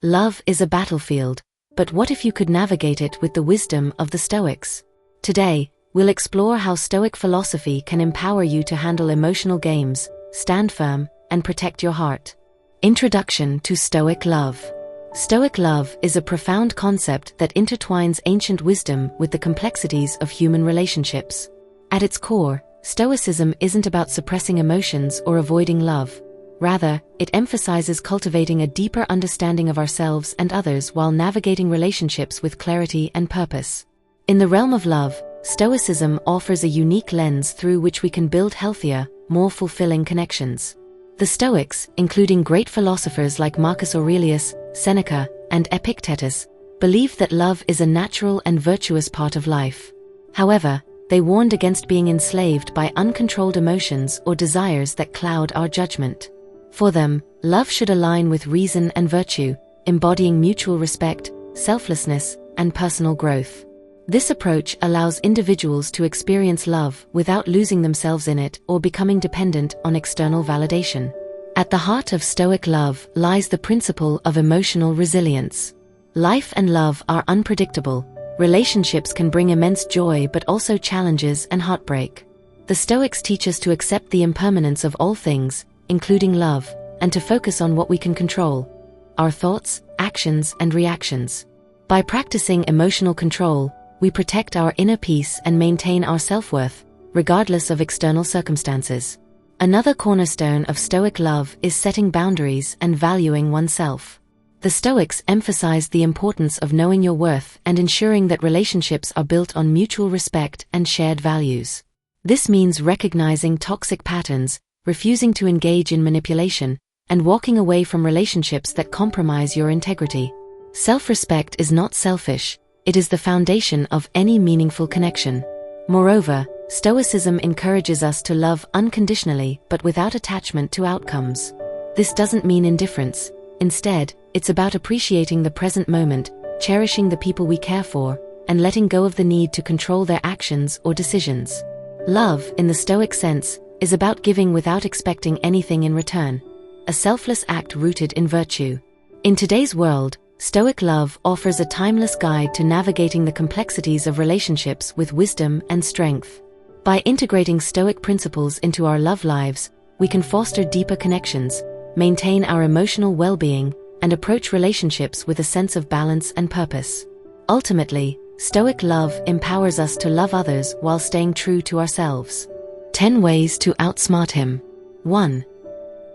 Love is a battlefield, but what if you could navigate it with the wisdom of the Stoics? Today, we'll explore how Stoic philosophy can empower you to handle emotional games, stand firm, and protect your heart. Introduction to Stoic love. Stoic love is a profound concept that intertwines ancient wisdom with the complexities of human relationships. At its core, Stoicism isn't about suppressing emotions or avoiding love. Rather, it emphasizes cultivating a deeper understanding of ourselves and others while navigating relationships with clarity and purpose. In the realm of love, Stoicism offers a unique lens through which we can build healthier, more fulfilling connections. The Stoics, including great philosophers like Marcus Aurelius, Seneca, and Epictetus, believed that love is a natural and virtuous part of life. However, they warned against being enslaved by uncontrolled emotions or desires that cloud our judgment. For them, love should align with reason and virtue, embodying mutual respect, selflessness, and personal growth. This approach allows individuals to experience love without losing themselves in it or becoming dependent on external validation. At the heart of Stoic love lies the principle of emotional resilience. Life and love are unpredictable. Relationships can bring immense joy but also challenges and heartbreak. The Stoics teach us to accept the impermanence of all things, including love, and to focus on what we can control: our thoughts, actions, and reactions. By practicing emotional control, we protect our inner peace and maintain our self-worth, regardless of external circumstances. Another cornerstone of Stoic love is setting boundaries and valuing oneself. The Stoics emphasized the importance of knowing your worth and ensuring that relationships are built on mutual respect and shared values. This means recognizing toxic patterns, refusing to engage in manipulation, and walking away from relationships that compromise your integrity. Self-respect is not selfish. It is the foundation of any meaningful connection. Moreover, Stoicism encourages us to love unconditionally but without attachment to outcomes. This doesn't mean indifference. Instead, it's about appreciating the present moment, cherishing the people we care for, and letting go of the need to control their actions or decisions. Love, in the Stoic sense, is about giving without expecting anything in return, a selfless act rooted in virtue. In today's world, Stoic love offers a timeless guide to navigating the complexities of relationships with wisdom and strength. By integrating Stoic principles into our love lives, we can foster deeper connections, maintain our emotional well-being, and approach relationships with a sense of balance and purpose. Ultimately, Stoic love empowers us to love others while staying true to ourselves. 10 ways to outsmart him. 1.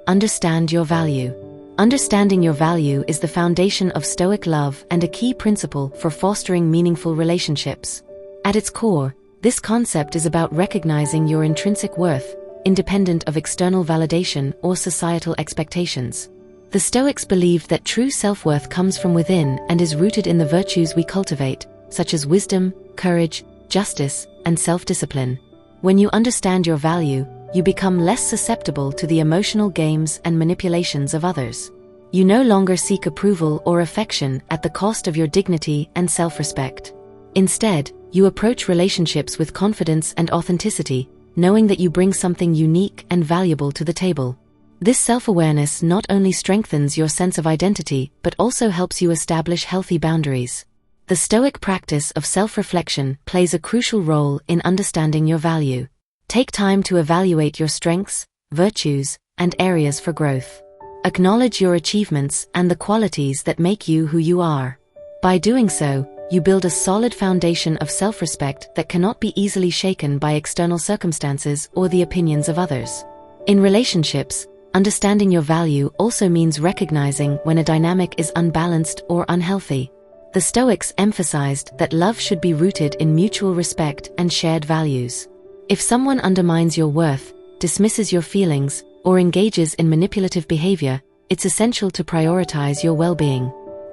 Understand your value. Understanding your value is the foundation of Stoic love and a key principle for fostering meaningful relationships. At its core, this concept is about recognizing your intrinsic worth, independent of external validation or societal expectations. The Stoics believed that true self-worth comes from within and is rooted in the virtues we cultivate, such as wisdom, courage, justice, and self-discipline. When you understand your value, you become less susceptible to the emotional games and manipulations of others. You no longer seek approval or affection at the cost of your dignity and self-respect. Instead, you approach relationships with confidence and authenticity, knowing that you bring something unique and valuable to the table. This self-awareness not only strengthens your sense of identity but also helps you establish healthy boundaries. The Stoic practice of self-reflection plays a crucial role in understanding your value. Take time to evaluate your strengths, virtues, and areas for growth. Acknowledge your achievements and the qualities that make you who you are. By doing so, you build a solid foundation of self-respect that cannot be easily shaken by external circumstances or the opinions of others. In relationships, understanding your value also means recognizing when a dynamic is unbalanced or unhealthy. The Stoics emphasized that love should be rooted in mutual respect and shared values. If someone undermines your worth, dismisses your feelings, or engages in manipulative behavior, it's essential to prioritize your well-being.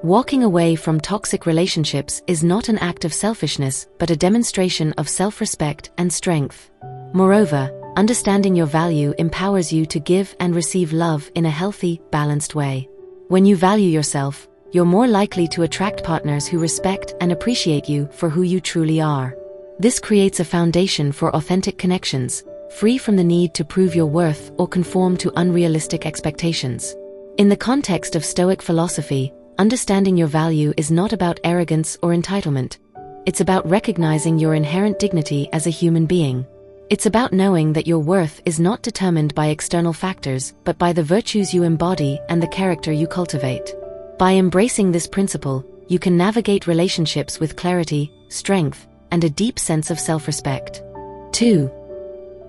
Walking away from toxic relationships is not an act of selfishness but a demonstration of self-respect and strength. Moreover, understanding your value empowers you to give and receive love in a healthy, balanced way. When you value yourself, you're more likely to attract partners who respect and appreciate you for who you truly are. This creates a foundation for authentic connections, free from the need to prove your worth or conform to unrealistic expectations. In the context of Stoic philosophy, understanding your value is not about arrogance or entitlement. It's about recognizing your inherent dignity as a human being. It's about knowing that your worth is not determined by external factors, but by the virtues you embody and the character you cultivate. By embracing this principle, you can navigate relationships with clarity, strength, and a deep sense of self-respect. 2.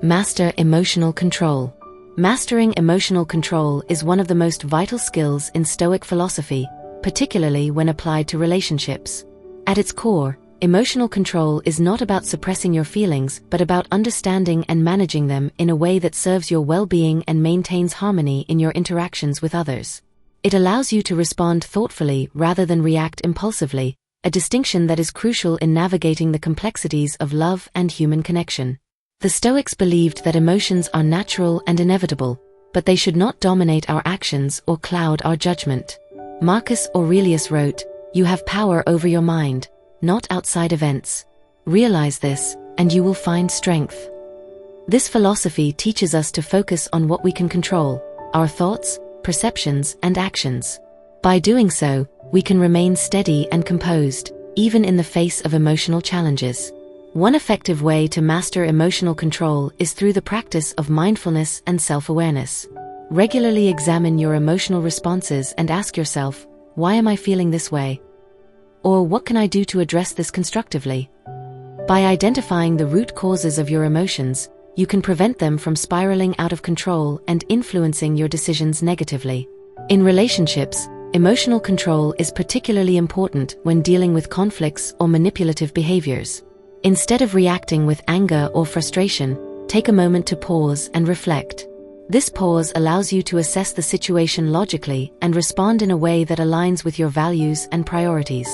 Master emotional control. Mastering emotional control is one of the most vital skills in Stoic philosophy, particularly when applied to relationships. At its core, emotional control is not about suppressing your feelings, but about understanding and managing them in a way that serves your well-being and maintains harmony in your interactions with others. It allows you to respond thoughtfully rather than react impulsively, a distinction that is crucial in navigating the complexities of love and human connection. The Stoics believed that emotions are natural and inevitable, but they should not dominate our actions or cloud our judgment. Marcus Aurelius wrote, "You have power over your mind, not outside events. Realize this, and you will find strength." This philosophy teaches us to focus on what we can control, our thoughts, perceptions, and actions. By doing so, we can remain steady and composed, even in the face of emotional challenges. One effective way to master emotional control is through the practice of mindfulness and self-awareness. Regularly examine your emotional responses and ask yourself, why am I feeling this way? Or what can I do to address this constructively? By identifying the root causes of your emotions, you can prevent them from spiraling out of control and influencing your decisions negatively. In relationships, emotional control is particularly important when dealing with conflicts or manipulative behaviors. Instead of reacting with anger or frustration, take a moment to pause and reflect. This pause allows you to assess the situation logically and respond in a way that aligns with your values and priorities.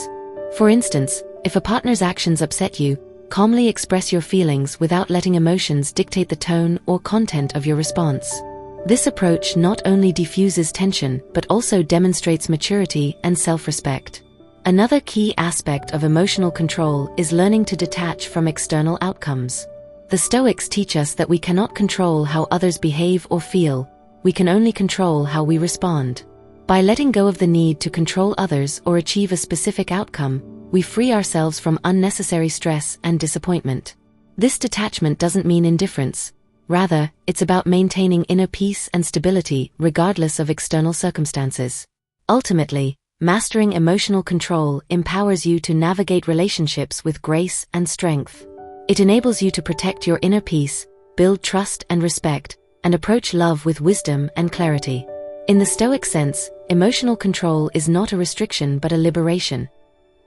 For instance, if a partner's actions upset you, calmly express your feelings without letting emotions dictate the tone or content of your response. This approach not only diffuses tension but also demonstrates maturity and self-respect. Another key aspect of emotional control is learning to detach from external outcomes. The Stoics teach us that we cannot control how others behave or feel, we can only control how we respond. By letting go of the need to control others or achieve a specific outcome, we free ourselves from unnecessary stress and disappointment. This detachment doesn't mean indifference. Rather, it's about maintaining inner peace and stability regardless of external circumstances. Ultimately, mastering emotional control empowers you to navigate relationships with grace and strength. It enables you to protect your inner peace, build trust and respect, and approach love with wisdom and clarity. In the Stoic sense, emotional control is not a restriction but a liberation,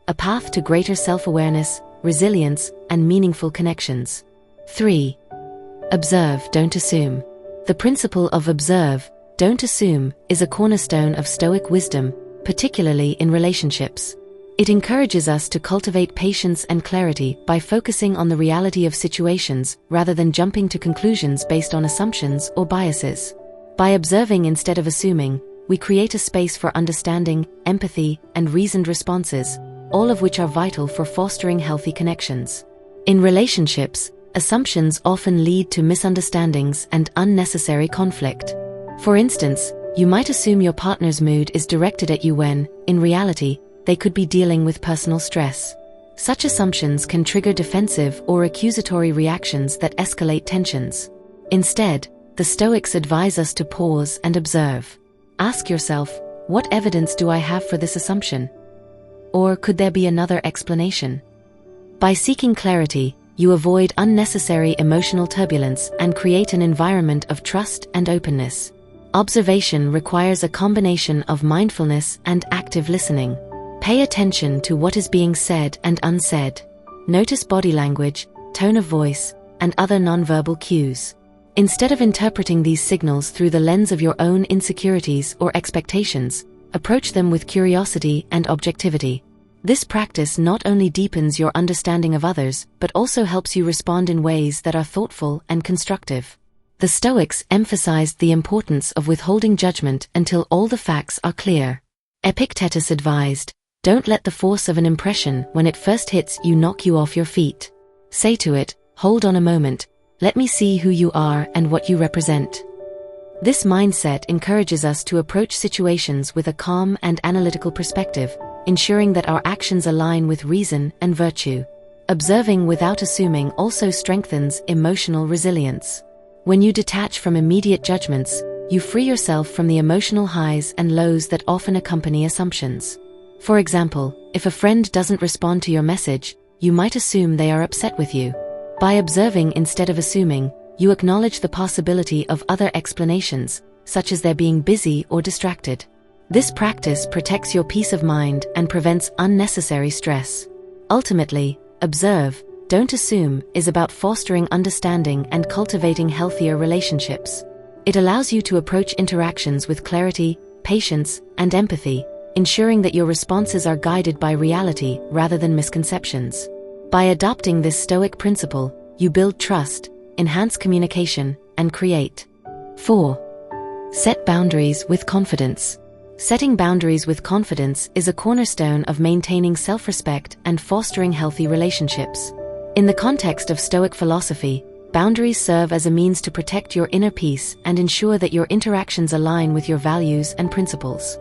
a path to greater self-awareness, resilience, and meaningful connections. 3. Observe, don't assume. The principle of observe, don't assume, is a cornerstone of Stoic wisdom, particularly in relationships. It encourages us to cultivate patience and clarity by focusing on the reality of situations rather than jumping to conclusions based on assumptions or biases. By observing instead of assuming, we create a space for understanding, empathy, and reasoned responses, all of which are vital for fostering healthy connections. In relationships, assumptions often lead to misunderstandings and unnecessary conflict. For instance, you might assume your partner's mood is directed at you when, in reality, they could be dealing with personal stress. Such assumptions can trigger defensive or accusatory reactions that escalate tensions. Instead, the Stoics advise us to pause and observe. Ask yourself, what evidence do I have for this assumption? Or could there be another explanation? By seeking clarity, you avoid unnecessary emotional turbulence and create an environment of trust and openness. Observation requires a combination of mindfulness and active listening. Pay attention to what is being said and unsaid. Notice body language, tone of voice, and other nonverbal cues. Instead of interpreting these signals through the lens of your own insecurities or expectations, approach them with curiosity and objectivity. This practice not only deepens your understanding of others, but also helps you respond in ways that are thoughtful and constructive. The Stoics emphasized the importance of withholding judgment until all the facts are clear. Epictetus advised, "Don't let the force of an impression when it first hits you knock you off your feet. Say to it, hold on a moment, let me see who you are and what you represent." This mindset encourages us to approach situations with a calm and analytical perspective, ensuring that our actions align with reason and virtue. Observing without assuming also strengthens emotional resilience. When you detach from immediate judgments, you free yourself from the emotional highs and lows that often accompany assumptions. For example, if a friend doesn't respond to your message, you might assume they are upset with you. By observing instead of assuming, you acknowledge the possibility of other explanations, such as their being busy or distracted. This practice protects your peace of mind and prevents unnecessary stress. Ultimately, observe, don't assume is about fostering understanding and cultivating healthier relationships. It allows you to approach interactions with clarity, patience, and empathy, ensuring that your responses are guided by reality rather than misconceptions. By adopting this Stoic principle, you build trust, enhance communication, and create. 4. Set boundaries with confidence. Setting boundaries with confidence is a cornerstone of maintaining self-respect and fostering healthy relationships. In the context of Stoic philosophy, boundaries serve as a means to protect your inner peace and ensure that your interactions align with your values and principles.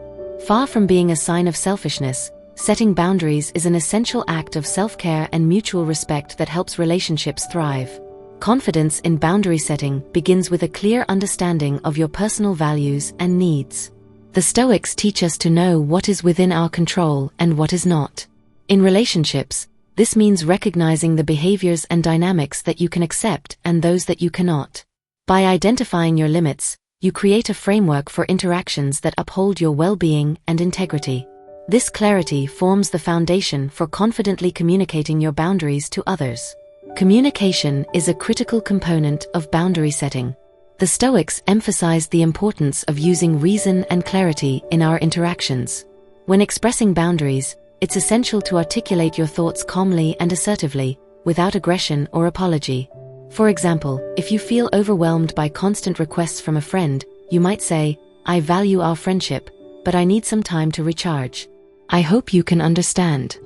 Far from being a sign of selfishness, setting boundaries is an essential act of self-care and mutual respect that helps relationships thrive. Confidence in boundary setting begins with a clear understanding of your personal values and needs. The Stoics teach us to know what is within our control and what is not. In relationships, this means recognizing the behaviors and dynamics that you can accept and those that you cannot. By identifying your limits, you create a framework for interactions that uphold your well-being and integrity. This clarity forms the foundation for confidently communicating your boundaries to others. Communication is a critical component of boundary setting. The Stoics emphasized the importance of using reason and clarity in our interactions. When expressing boundaries, it's essential to articulate your thoughts calmly and assertively, without aggression or apology. For example, if you feel overwhelmed by constant requests from a friend, you might say, "I value our friendship, but I need some time to recharge. I hope you can understand."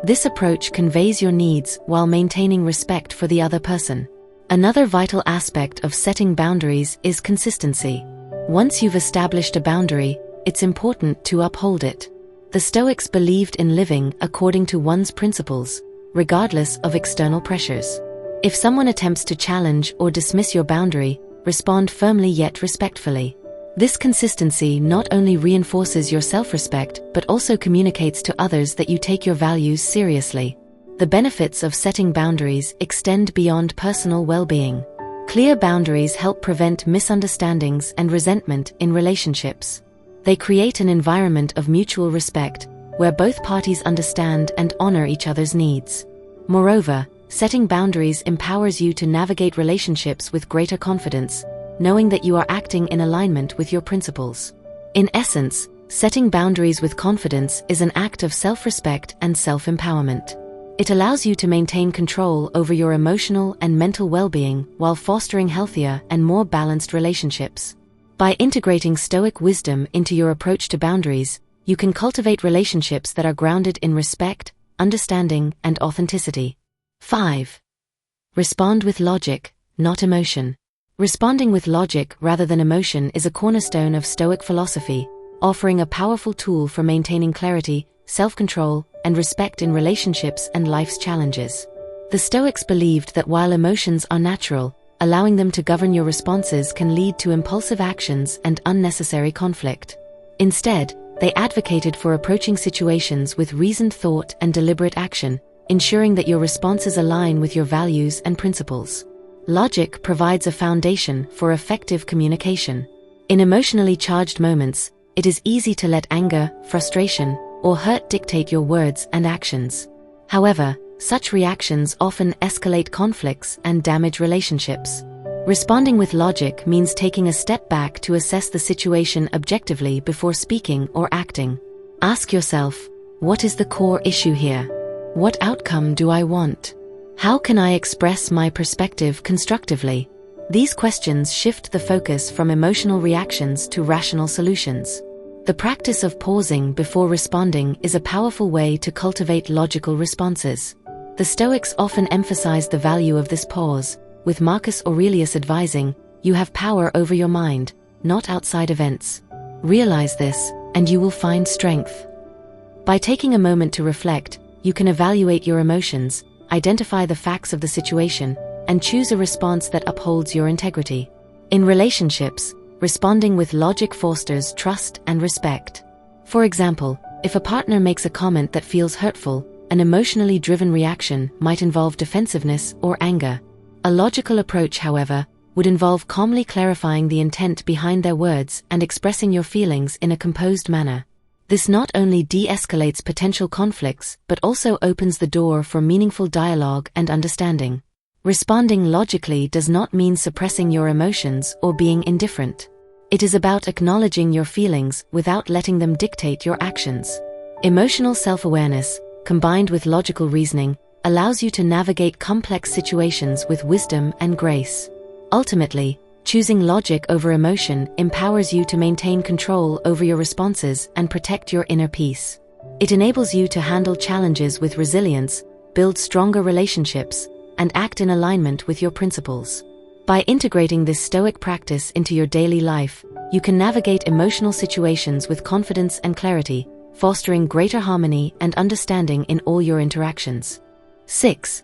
This approach conveys your needs while maintaining respect for the other person. Another vital aspect of setting boundaries is consistency. Once you've established a boundary, it's important to uphold it. The Stoics believed in living according to one's principles, regardless of external pressures. If someone attempts to challenge or dismiss your boundary, respond firmly yet respectfully. This consistency not only reinforces your self-respect but also communicates to others that you take your values seriously. The benefits of setting boundaries extend beyond personal well-being. Clear boundaries help prevent misunderstandings and resentment in relationships. They create an environment of mutual respect, where both parties understand and honor each other's needs. Moreover, setting boundaries empowers you to navigate relationships with greater confidence, knowing that you are acting in alignment with your principles. In essence, setting boundaries with confidence is an act of self-respect and self-empowerment. It allows you to maintain control over your emotional and mental well-being while fostering healthier and more balanced relationships. By integrating Stoic wisdom into your approach to boundaries, you can cultivate relationships that are grounded in respect, understanding, and authenticity. 5. Respond with logic, not emotion. Responding with logic rather than emotion is a cornerstone of Stoic philosophy, offering a powerful tool for maintaining clarity, self-control, and respect in relationships and life's challenges. The Stoics believed that while emotions are natural, allowing them to govern your responses can lead to impulsive actions and unnecessary conflict. Instead, they advocated for approaching situations with reasoned thought and deliberate action, ensuring that your responses align with your values and principles. Logic provides a foundation for effective communication. In emotionally charged moments, it is easy to let anger, frustration, or hurt dictate your words and actions. However, such reactions often escalate conflicts and damage relationships. Responding with logic means taking a step back to assess the situation objectively before speaking or acting. Ask yourself, what is the core issue here? What outcome do I want? How can I express my perspective constructively? These questions shift the focus from emotional reactions to rational solutions. The practice of pausing before responding is a powerful way to cultivate logical responses. The Stoics often emphasize the value of this pause, with Marcus Aurelius advising, "You have power over your mind, not outside events. Realize this, and you will find strength. By taking a moment to reflect, you can evaluate your emotions, identify the facts of the situation, and choose a response that upholds your integrity. In relationships, responding with logic fosters trust and respect. For example, if a partner makes a comment that feels hurtful, an emotionally driven reaction might involve defensiveness or anger. A logical approach, however, would involve calmly clarifying the intent behind their words and expressing your feelings in a composed manner. This not only de-escalates potential conflicts but also opens the door for meaningful dialogue and understanding. Responding logically does not mean suppressing your emotions or being indifferent. It is about acknowledging your feelings without letting them dictate your actions. Emotional self-awareness, combined with logical reasoning, allows you to navigate complex situations with wisdom and grace. Ultimately, choosing logic over emotion empowers you to maintain control over your responses and protect your inner peace. It enables you to handle challenges with resilience, build stronger relationships, and act in alignment with your principles. By integrating this Stoic practice into your daily life, you can navigate emotional situations with confidence and clarity, fostering greater harmony and understanding in all your interactions. 6.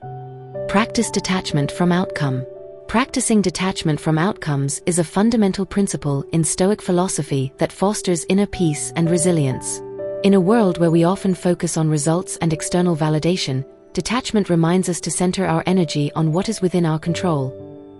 Practice detachment from outcome. Practicing detachment from outcomes is a fundamental principle in Stoic philosophy that fosters inner peace and resilience. In a world where we often focus on results and external validation, detachment reminds us to center our energy on what is within our control,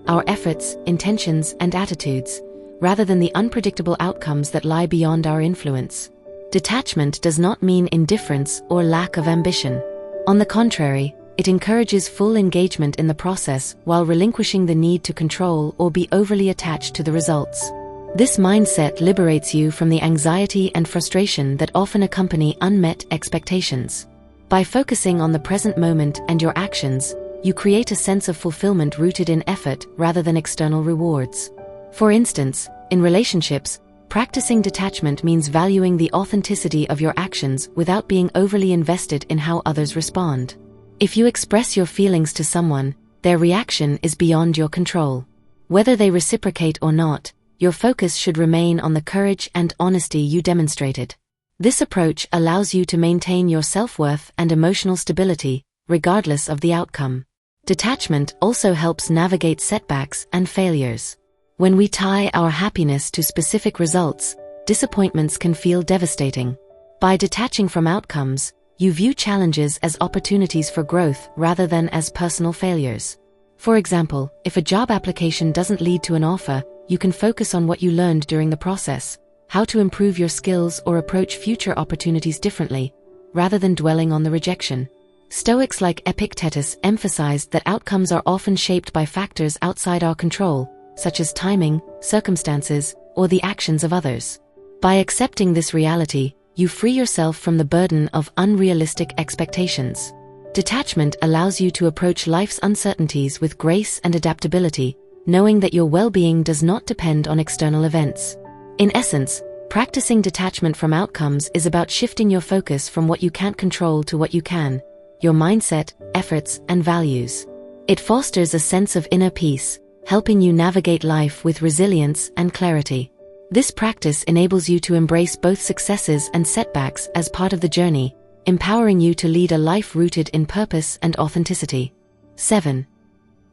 our efforts, intentions, and attitudes, rather than the unpredictable outcomes that lie beyond our influence. Detachment does not mean indifference or lack of ambition. On the contrary, it encourages full engagement in the process while relinquishing the need to control or be overly attached to the results. This mindset liberates you from the anxiety and frustration that often accompany unmet expectations. By focusing on the present moment and your actions, you create a sense of fulfillment rooted in effort rather than external rewards. For instance, in relationships, practicing detachment means valuing the authenticity of your actions without being overly invested in how others respond. If you express your feelings to someone, their reaction is beyond your control. Whether they reciprocate or not, your focus should remain on the courage and honesty you demonstrated. This approach allows you to maintain your self-worth and emotional stability, regardless of the outcome. Detachment also helps navigate setbacks and failures. When we tie our happiness to specific results, disappointments can feel devastating. By detaching from outcomes, you view challenges as opportunities for growth rather than as personal failures. For example, if a job application doesn't lead to an offer, you can focus on what you learned during the process, how to improve your skills or approach future opportunities differently, rather than dwelling on the rejection. Stoics like Epictetus emphasized that outcomes are often shaped by factors outside our control, such as timing, circumstances, or the actions of others. By accepting this reality, you free yourself from the burden of unrealistic expectations. Detachment allows you to approach life's uncertainties with grace and adaptability, knowing that your well-being does not depend on external events. In essence, practicing detachment from outcomes is about shifting your focus from what you can't control to what you can, your mindset, efforts, and values. It fosters a sense of inner peace, helping you navigate life with resilience and clarity. This practice enables you to embrace both successes and setbacks as part of the journey, empowering you to lead a life rooted in purpose and authenticity. 7.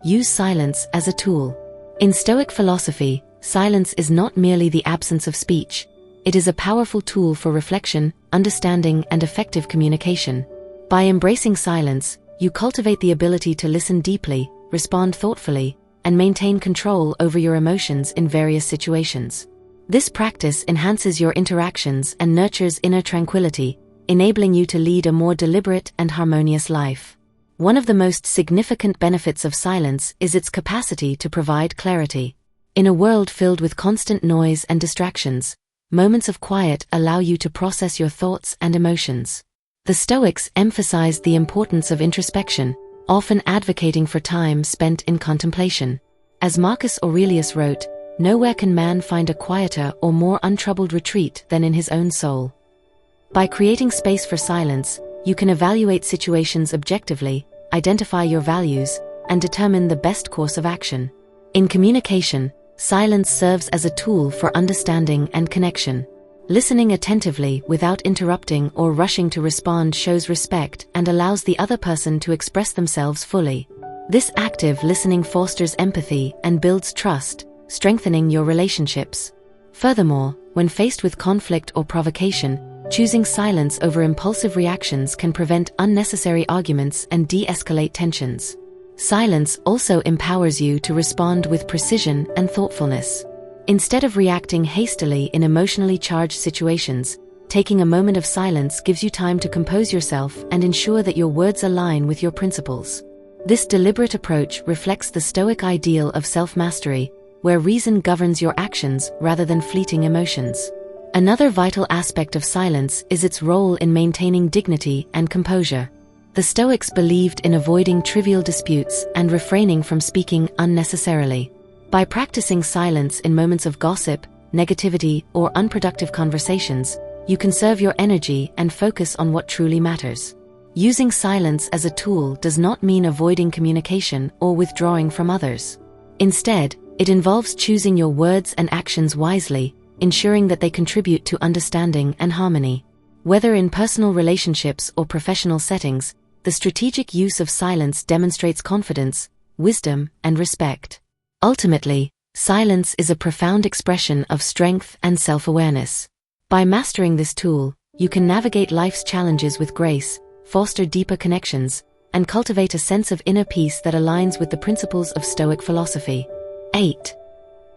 Use silence as a tool. In Stoic philosophy, silence is not merely the absence of speech. It is a powerful tool for reflection, understanding, and effective communication. By embracing silence, you cultivate the ability to listen deeply, respond thoughtfully, and maintain control over your emotions in various situations. This practice enhances your interactions and nurtures inner tranquility, enabling you to lead a more deliberate and harmonious life. One of the most significant benefits of silence is its capacity to provide clarity. In a world filled with constant noise and distractions, moments of quiet allow you to process your thoughts and emotions. The Stoics emphasized the importance of introspection, often advocating for time spent in contemplation. As Marcus Aurelius wrote, "Nowhere can man find a quieter or more untroubled retreat than in his own soul." By creating space for silence, you can evaluate situations objectively, identify your values, and determine the best course of action. In communication, Silence serves as a tool for understanding and connection. Listening attentively without interrupting or rushing to respond shows respect and allows the other person to express themselves fully. This active listening fosters empathy and builds trust, strengthening your relationships. Furthermore, when faced with conflict or provocation, choosing silence over impulsive reactions can prevent unnecessary arguments and de-escalate tensions. Silence also empowers you to respond with precision and thoughtfulness. Instead of reacting hastily in emotionally charged situations, taking a moment of silence gives you time to compose yourself and ensure that your words align with your principles. This deliberate approach reflects the Stoic ideal of self-mastery, where reason governs your actions rather than fleeting emotions. Another vital aspect of silence is its role in maintaining dignity and composure. The Stoics believed in avoiding trivial disputes and refraining from speaking unnecessarily. By practicing silence in moments of gossip, negativity, or unproductive conversations, you conserve your energy and focus on what truly matters. Using silence as a tool does not mean avoiding communication or withdrawing from others. Instead, it involves choosing your words and actions wisely, ensuring that they contribute to understanding and harmony. Whether in personal relationships or professional settings, the strategic use of silence demonstrates confidence, wisdom, and respect. Ultimately, silence is a profound expression of strength and self-awareness. By mastering this tool, you can navigate life's challenges with grace, foster deeper connections, and cultivate a sense of inner peace that aligns with the principles of Stoic philosophy. 8.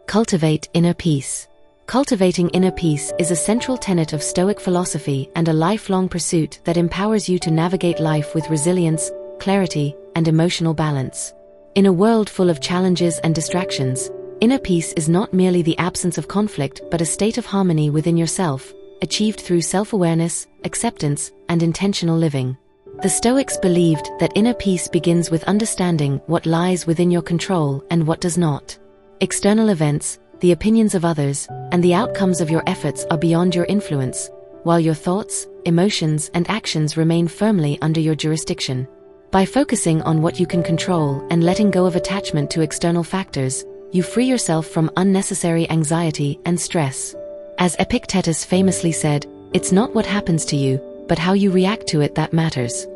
Cultivate inner peace. Cultivating inner peace is a central tenet of Stoic philosophy and a lifelong pursuit that empowers you to navigate life with resilience, clarity, and emotional balance. In a world full of challenges and distractions, inner peace is not merely the absence of conflict but a state of harmony within yourself, achieved through self-awareness, acceptance, and intentional living. The Stoics believed that inner peace begins with understanding what lies within your control and what does not. External events, the opinions of others, and the outcomes of your efforts are beyond your influence, while your thoughts, emotions, and actions remain firmly under your jurisdiction. By focusing on what you can control and letting go of attachment to external factors, you free yourself from unnecessary anxiety and stress. As Epictetus famously said, "It's not what happens to you, but how you react to it that matters."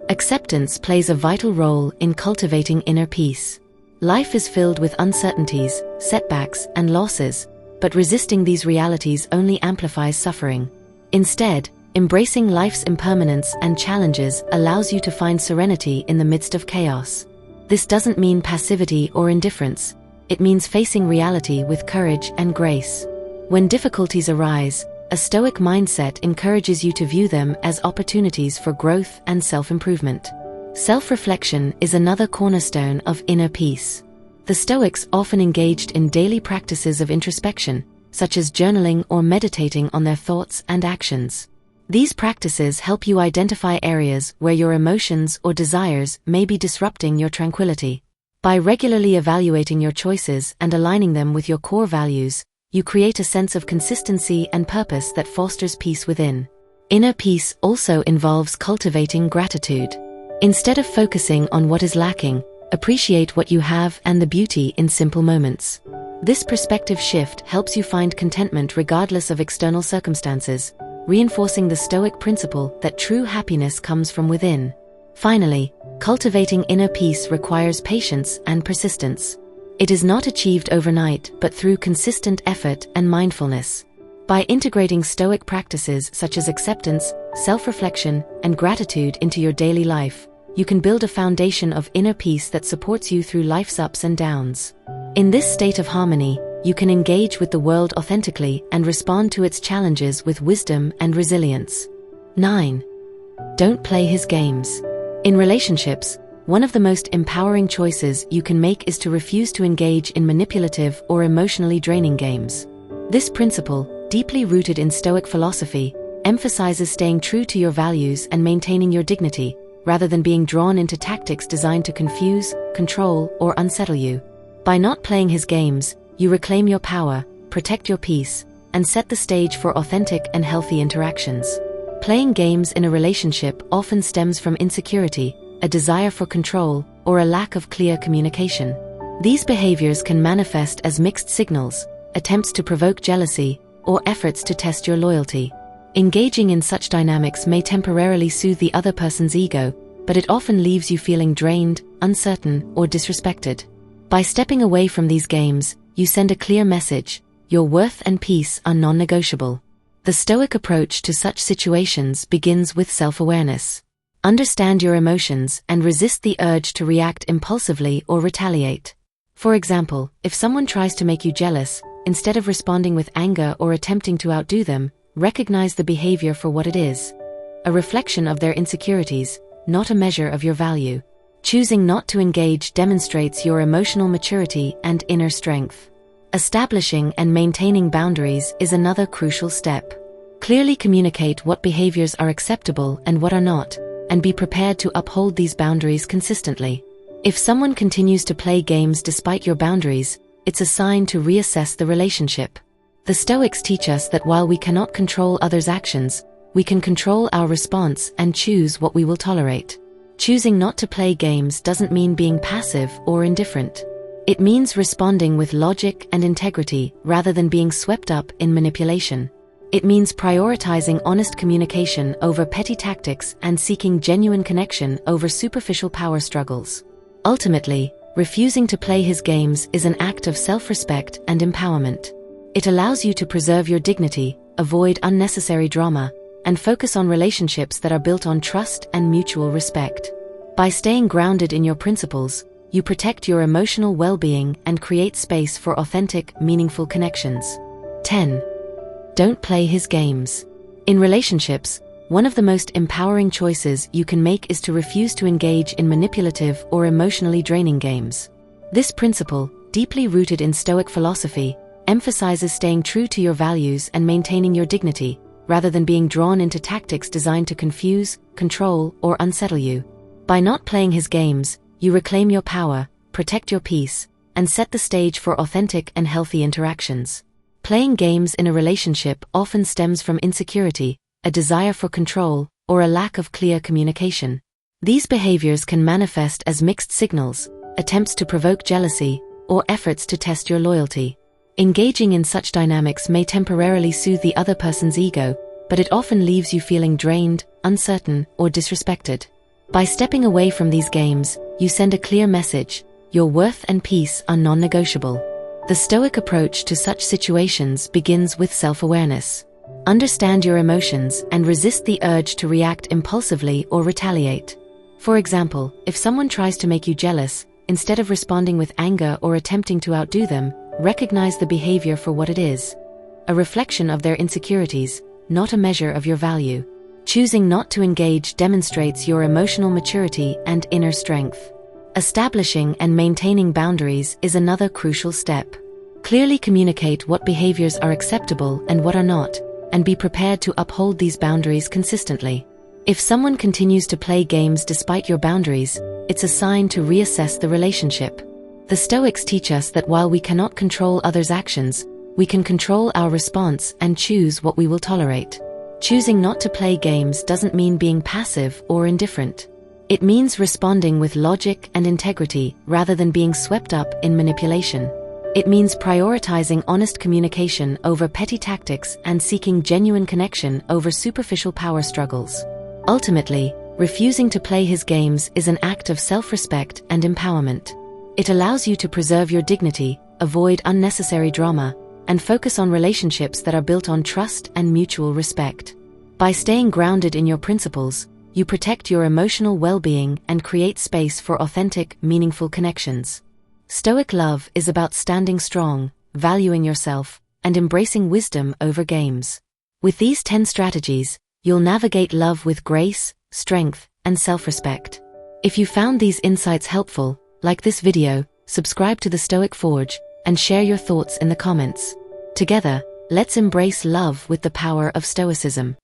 Acceptance plays a vital role in cultivating inner peace. Life is filled with uncertainties, setbacks, and losses, but resisting these realities only amplifies suffering. Instead, embracing life's impermanence and challenges allows you to find serenity in the midst of chaos. This doesn't mean passivity or indifference. It means facing reality with courage and grace. When difficulties arise, a Stoic mindset encourages you to view them as opportunities for growth and self-improvement. Self-reflection is another cornerstone of inner peace. The Stoics often engaged in daily practices of introspection, such as journaling or meditating on their thoughts and actions. These practices help you identify areas where your emotions or desires may be disrupting your tranquility. By regularly evaluating your choices and aligning them with your core values, you create a sense of consistency and purpose that fosters peace within. Inner peace also involves cultivating gratitude. Instead of focusing on what is lacking, appreciate what you have and the beauty in simple moments. This perspective shift helps you find contentment regardless of external circumstances, reinforcing the Stoic principle that true happiness comes from within. Finally, cultivating inner peace requires patience and persistence. It is not achieved overnight but through consistent effort and mindfulness. By integrating Stoic practices such as acceptance, self-reflection, and gratitude into your daily life, you can build a foundation of inner peace that supports you through life's ups and downs. In this state of harmony, you can engage with the world authentically and respond to its challenges with wisdom and resilience. 9. Don't play his games. In relationships, one of the most empowering choices you can make is to refuse to engage in manipulative or emotionally draining games. This principle, deeply rooted in Stoic philosophy, emphasizes staying true to your values and maintaining your dignity, rather than being drawn into tactics designed to confuse, control, or unsettle you. By not playing his games, you reclaim your power, protect your peace, and set the stage for authentic and healthy interactions. Playing games in a relationship often stems from insecurity, a desire for control, or a lack of clear communication. These behaviors can manifest as mixed signals, attempts to provoke jealousy, or efforts to test your loyalty. Engaging in such dynamics may temporarily soothe the other person's ego, but it often leaves you feeling drained, uncertain, or disrespected. By stepping away from these games, you send a clear message: your worth and peace are non-negotiable. The Stoic approach to such situations begins with self-awareness. Understand your emotions and resist the urge to react impulsively or retaliate. For example, if someone tries to make you jealous, instead of responding with anger or attempting to outdo them, recognize the behavior for what it is: a reflection of their insecurities, not a measure of your value. Choosing not to engage demonstrates your emotional maturity and inner strength. Establishing and maintaining boundaries is another crucial step. Clearly communicate what behaviors are acceptable and what are not, and be prepared to uphold these boundaries consistently. If someone continues to play games despite your boundaries, it's a sign to reassess the relationship. The Stoics teach us that while we cannot control others' actions, we can control our response and choose what we will tolerate. Choosing not to play games doesn't mean being passive or indifferent. It means responding with logic and integrity rather than being swept up in manipulation. It means prioritizing honest communication over petty tactics and seeking genuine connection over superficial power struggles. Ultimately, refusing to play his games is an act of self-respect and empowerment. It allows you to preserve your dignity, avoid unnecessary drama, and focus on relationships that are built on trust and mutual respect. By staying grounded in your principles, you protect your emotional well-being and create space for authentic, meaningful connections. 10. Don't play his games. In relationships, one of the most empowering choices you can make is to refuse to engage in manipulative or emotionally draining games. This principle, deeply rooted in Stoic philosophy, emphasizes staying true to your values and maintaining your dignity, rather than being drawn into tactics designed to confuse, control, or unsettle you. By not playing his games, you reclaim your power, protect your peace, and set the stage for authentic and healthy interactions. Playing games in a relationship often stems from insecurity, a desire for control, or a lack of clear communication. These behaviors can manifest as mixed signals, attempts to provoke jealousy, or efforts to test your loyalty. Engaging in such dynamics may temporarily soothe the other person's ego, but it often leaves you feeling drained, uncertain, or disrespected. By stepping away from these games, you send a clear message: your worth and peace are non-negotiable. The Stoic approach to such situations begins with self-awareness. Understand your emotions and resist the urge to react impulsively or retaliate. For example, if someone tries to make you jealous, instead of responding with anger or attempting to outdo them, recognize the behavior for what it is: a reflection of their insecurities, not a measure of your value. Choosing not to engage demonstrates your emotional maturity and inner strength. Establishing and maintaining boundaries is another crucial step. Clearly communicate what behaviors are acceptable and what are not, and be prepared to uphold these boundaries consistently. If someone continues to play games despite your boundaries, it's a sign to reassess the relationship. The Stoics teach us that while we cannot control others' actions, we can control our response and choose what we will tolerate. Choosing not to play games doesn't mean being passive or indifferent. It means responding with logic and integrity rather than being swept up in manipulation. It means prioritizing honest communication over petty tactics and seeking genuine connection over superficial power struggles. Ultimately, refusing to play his games is an act of self-respect and empowerment. It allows you to preserve your dignity, avoid unnecessary drama, and focus on relationships that are built on trust and mutual respect. By staying grounded in your principles, you protect your emotional well-being and create space for authentic, meaningful connections. Stoic love is about standing strong, valuing yourself, and embracing wisdom over games. With these 10 strategies, you'll navigate love with grace, strength, and self-respect. If you found these insights helpful, like this video, subscribe to the Stoic Forge, and share your thoughts in the comments. Together, let's embrace love with the power of Stoicism.